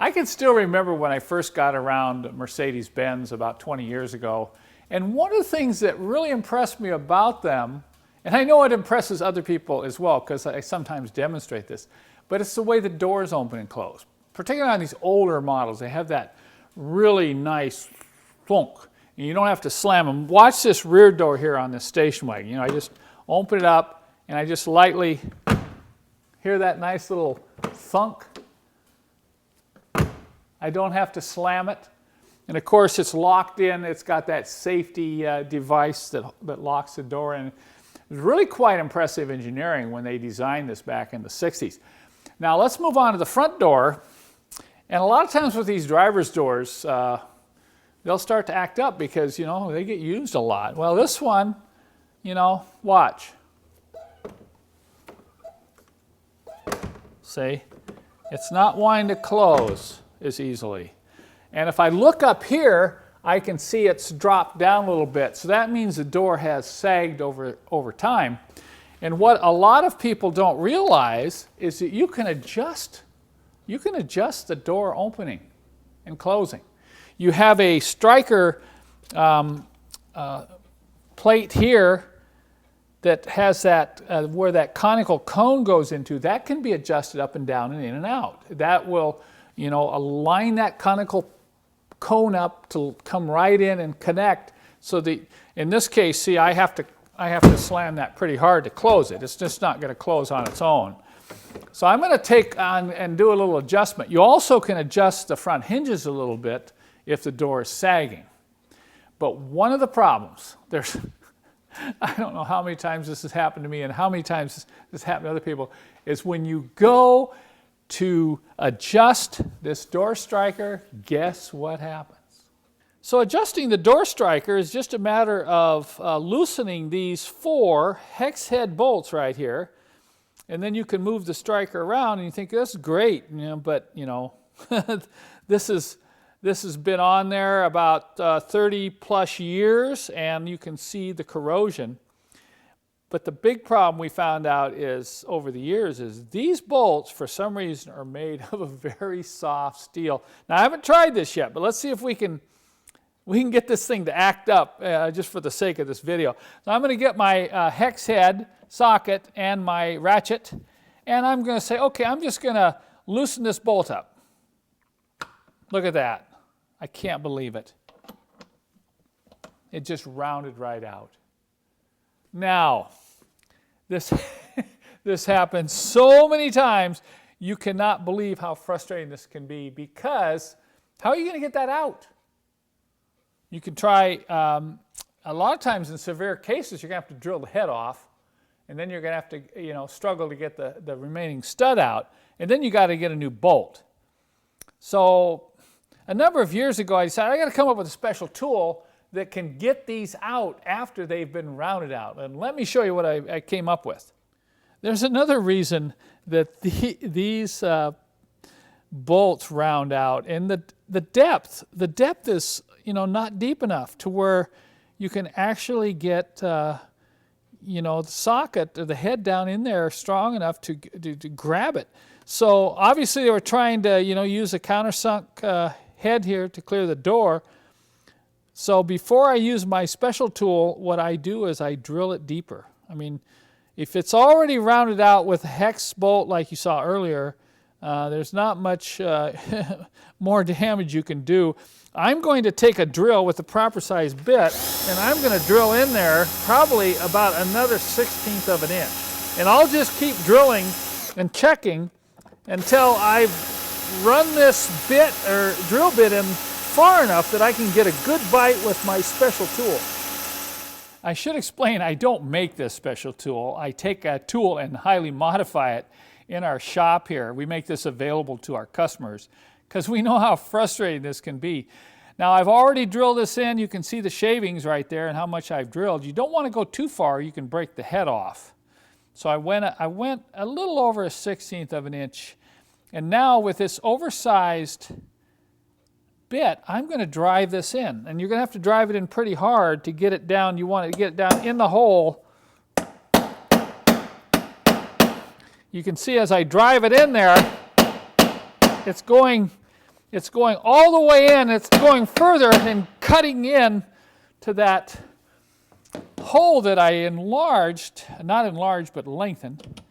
I can still remember when I first got around Mercedes-Benz about 20 years ago, and one of the things that really impressed me about them, and I know it impresses other people as well because I sometimes demonstrate this, but it's the way the doors open and close. Particularly on these older models, they have that really nice thunk, and you don't have to slam them. Watch this rear door here on this station wagon. You know, I just open it up and I just lightly hear that nice little thunk. I don't have to slam it. And of course it's locked in. It's got that safety device that locks the door in. It was really quite impressive engineering when they designed this back in the 60s. Now let's move on to the front door. And a lot of times with these driver's doors, they'll start to act up because, you know, they get used a lot. Well, this one, you know, watch. See, it's not wanting to close as easily. And if I look up here, I can see it's dropped down a little bit. So that means the door has sagged over time. And what a lot of people don't realize is that you can adjust the door opening and closing. You have a striker plate here that has that, where that conical cone goes into, that can be adjusted up and down and in and out. That will, you know, align that conical cone up to come right in and connect. So in this case, see, I have to slam that pretty hard to close it. It's just not going to close on its own. So I'm going to take on and do a little adjustment. You also can adjust the front hinges a little bit if the door is sagging. But one of the problems, I don't know how many times this has happened to me and how many times this happened to other people, is when you go to adjust this door striker, guess what happens? So adjusting the door striker is just a matter of loosening these 4 hex head bolts right here, and then you can move the striker around and you think, that's great, you know, but you know, this has been on there about 30 plus years, and you can see the corrosion. But the big problem we found out is over the years is these bolts for some reason are made of a very soft steel. Now I haven't tried this yet, but let's see if we can get this thing to act up just for the sake of this video. So I'm going to get my hex head socket and my ratchet, and I'm going to say, okay, I'm just going to loosen this bolt up. Look at that. I can't believe it. It just rounded right out. Now, this happens so many times, you cannot believe how frustrating this can be, because how are you going to get that out? You can try, a lot of times in severe cases, you're going to have to drill the head off, and then you're going to have to, you know, struggle to get the remaining stud out, and then you got to get a new bolt. So a number of years ago, I decided I got to come up with a special tool that can get these out after they've been rounded out. And let me show you what I came up with. There's another reason that these bolts round out, and the depth is, you know, not deep enough to where you can actually get you know, the socket or the head down in there strong enough to grab it. So obviously they were trying to, you know, use a countersunk head here to clear the door. So before I use my special tool, what I do is I drill it deeper. I mean, if it's already rounded out with a hex bolt like you saw earlier, there's not much more damage you can do. I'm going to take a drill with the proper size bit, and I'm going to drill in there probably about another 1/16 of an inch. And I'll just keep drilling and checking until I've run this bit or drill bit in far enough that I can get a good bite with my special tool. I should explain, I don't make this special tool. I take a tool and highly modify it in our shop here. We make this available to our customers because we know how frustrating this can be. Now I've already drilled this in. You can see the shavings right there and how much I've drilled. You don't want to go too far, you can break the head off. So I went a little over a 1/16 of an inch. And now with this oversized bit, I'm going to drive this in. And you're going to have to drive it in pretty hard to get it down. You want to get it down in the hole. You can see as I drive it in there, it's going it's going all the way in. It's going further and cutting in to that hole that I enlarged, not enlarged, but lengthened.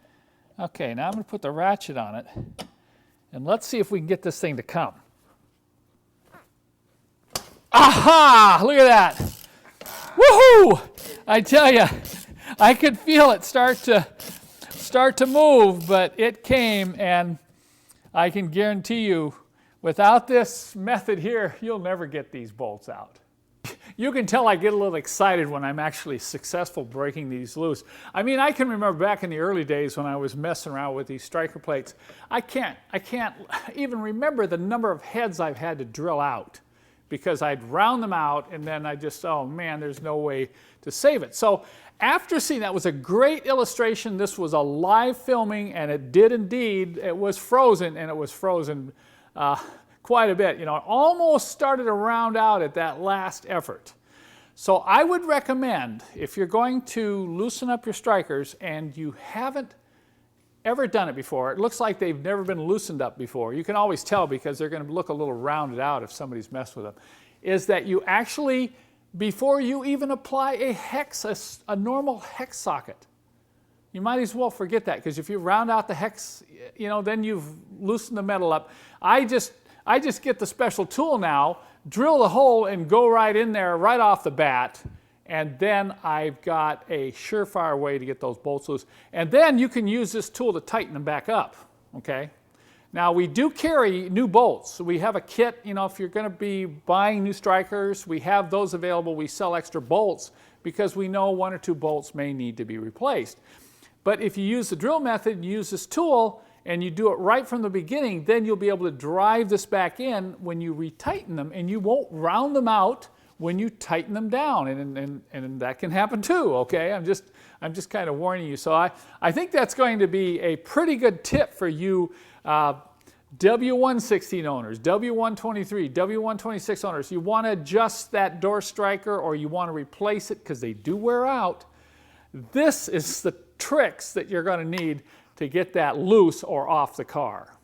Okay, now I'm going to put the ratchet on it, and let's see if we can get this thing to come. Aha! Look at that. Woohoo! I tell you, I could feel it start to move, but it came, and I can guarantee you, without this method here, you'll never get these bolts out. You can tell I get a little excited when I'm actually successful breaking these loose. I mean, I can remember back in the early days when I was messing around with these striker plates, I can't even remember the number of heads I've had to drill out, because I'd round them out and then I just, oh man, there's no way to save it. So after seeing that was a great illustration, this was a live filming, and it did indeed, it was frozen, and it was frozen quite a bit. You know, it almost started to round out at that last effort. So I would recommend, if you're going to loosen up your strikers and you haven't ever done it before, it looks like they've never been loosened up before. You can always tell because they're going to look a little rounded out if somebody's messed with them. Is that you actually, before you even apply a hex, a normal hex socket, you might as well forget that, because if you round out the hex, you know, then you've loosened the metal up. I just get the special tool now, drill the hole and go right in there right off the bat. And then I've got a surefire way to get those bolts loose. And then you can use this tool to tighten them back up, okay? Now we do carry new bolts. So we have a kit, you know, if you're going to be buying new strikers, we have those available. We sell extra bolts because we know 1 or 2 bolts may need to be replaced. But if you use the drill method and use this tool and you do it right from the beginning, then you'll be able to drive this back in when you retighten them, and you won't round them out when you tighten them down, and that can happen too, okay? I'm just kind of warning you. So I think that's going to be a pretty good tip for you W116 owners, W123, W126 owners. You want to adjust that door striker or you want to replace it because they do wear out. This is the tricks that you're going to need to get that loose or off the car.